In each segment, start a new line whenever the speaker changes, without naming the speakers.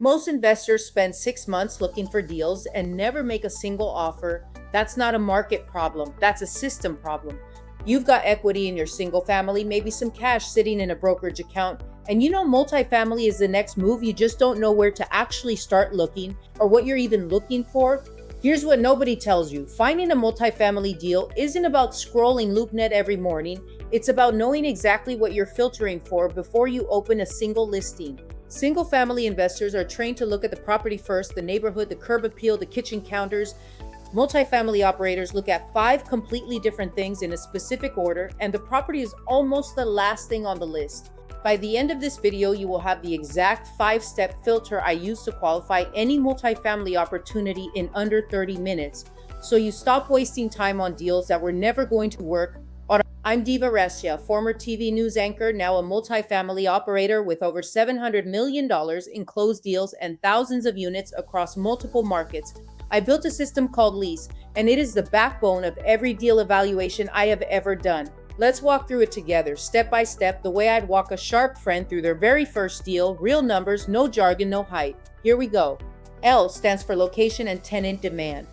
Most investors spend 6 months looking for deals and never make a single offer. That's not a market problem, that's a system problem. You've got equity in your single family, maybe some cash sitting in a brokerage account, and you know multifamily is the next move. You just don't know where to actually start looking or what you're even looking for. Here's what nobody tells you. Finding a multifamily deal isn't about scrolling LoopNet every morning. It's about knowing exactly what you're filtering for before you open a single listing. Single family investors are trained to look at the property first, the neighborhood, the curb appeal, the kitchen counters. Multifamily operators look at 5 completely different things in a specific order, and the property is almost the last thing on the list. By the end of this video, you will have the exact 5-step filter I use to qualify any multifamily opportunity in under 30 minutes, so you stop wasting time on deals that were never going to work. I'm Diva Restia, former TV news anchor, now a multifamily operator with over $700 million in closed deals and thousands of units across multiple markets. I built a system called LEASE, and it is the backbone of every deal evaluation I have ever done. Let's walk through it together, step by step, the way I'd walk a sharp friend through their very first deal. Real numbers, no jargon, no hype. Here we go. L stands for location and tenant demand.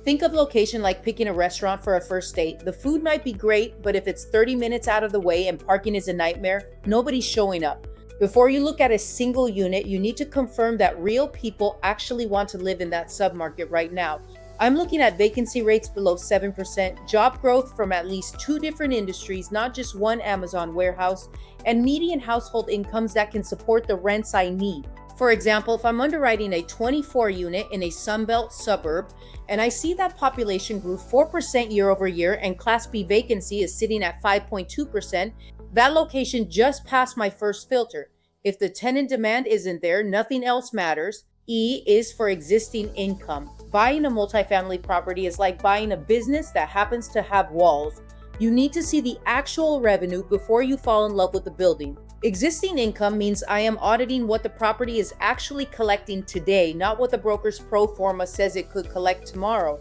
Think of location like picking a restaurant for a first date. The food might be great, but if it's 30 minutes out of the way and parking is a nightmare, nobody's showing up. Before you look at a single unit, you need to confirm that real people actually want to live in that submarket right now. I'm looking at vacancy rates below 7%, job growth from at least 2 different industries, not just one Amazon warehouse, and median household incomes that can support the rents I need. For example, if I'm underwriting a 24 unit in a Sunbelt suburb, and I see that population grew 4% year over year and Class B vacancy is sitting at 5.2%, that location just passed my first filter. If the tenant demand isn't there, nothing else matters. E is for existing income. Buying a multifamily property is like buying a business that happens to have walls. You need to see the actual revenue before you fall in love with the building. Existing income means I am auditing what the property is actually collecting today, not what the broker's pro forma says it could collect tomorrow.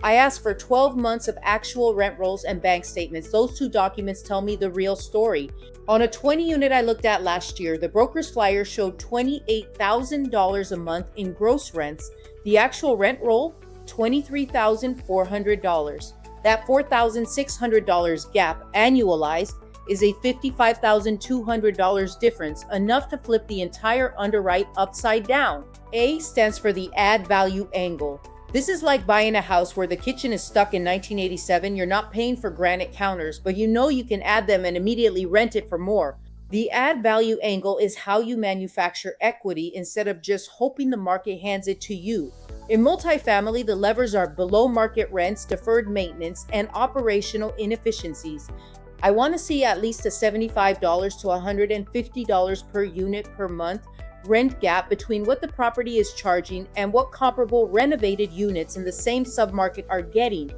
I ask for 12 months of actual rent rolls and bank statements. Those 2 documents tell me the real story. On a 20 unit I looked at last year, the broker's flyer showed $28,000 a month in gross rents. The actual rent roll, $23,400. That $4,600 gap annualized is a $55,200 difference, enough to flip the entire underwrite upside down. A stands for the add value angle. This is like buying a house where the kitchen is stuck in 1987. You're not paying for granite counters, but you know you can add them and immediately rent it for more. The add value angle is how you manufacture equity instead of just hoping the market hands it to you. In multifamily, the levers are below market rents, deferred maintenance, and operational inefficiencies. I want to see at least a $75 to $150 per unit per month rent gap between what the property is charging and what comparable renovated units in the same submarket are getting.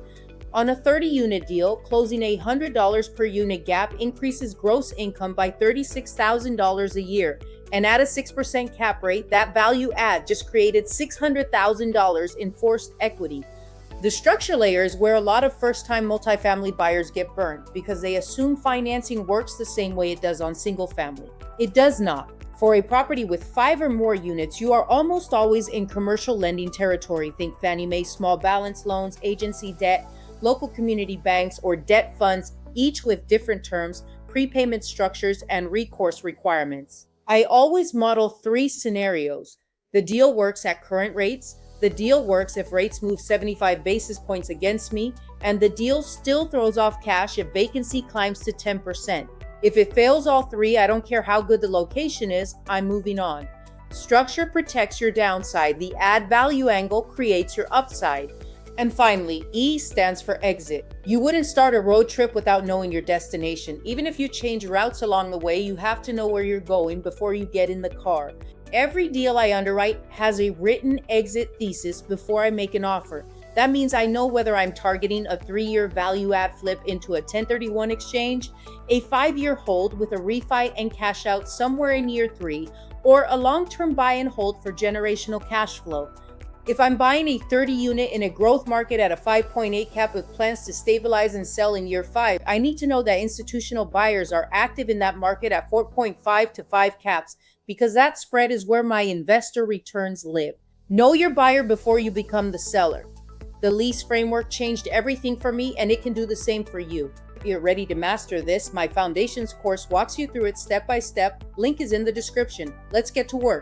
On a 30-unit deal, closing a $100 per unit gap increases gross income by $36,000 a year. And at a 6% cap rate, that value add just created $600,000 in forced equity. The structure layer is where a lot of first-time multifamily buyers get burned because they assume financing works the same way it does on single family. It does not. For a property with 5 or more units, you are almost always in commercial lending territory. Think Fannie Mae small balance loans, agency debt, local community banks, or debt funds, each with different terms, prepayment structures, and recourse requirements. I always model 3 scenarios. The deal works at current rates, the deal works if rates move 75 basis points against me, and the deal still throws off cash if vacancy climbs to 10%. If it fails all 3, I don't care how good the location is, I'm moving on. Structure protects your downside. The add value angle creates your upside. And finally, E stands for exit. You wouldn't start a road trip without knowing your destination. Even if you change routes along the way, you have to know where you're going before you get in the car. Every deal I underwrite has a written exit thesis before I make an offer. That means I know whether I'm targeting a 3-year value add flip into a 1031 exchange, a 5-year hold with a refi and cash out somewhere in year 3, or a long-term buy and hold for generational cash flow. If I'm buying a 30 unit in a growth market at a 5.8 cap with plans to stabilize and sell in year 5, I need to know that institutional buyers are active in that market at 4.5 to 5 caps. because that spread is where my investor returns live. Know your buyer before you become the seller. The LEASE framework changed everything for me, and it can do the same for you. If you're ready to master this, my Foundations course walks you through it step by step. Link is in the description. Let's get to work.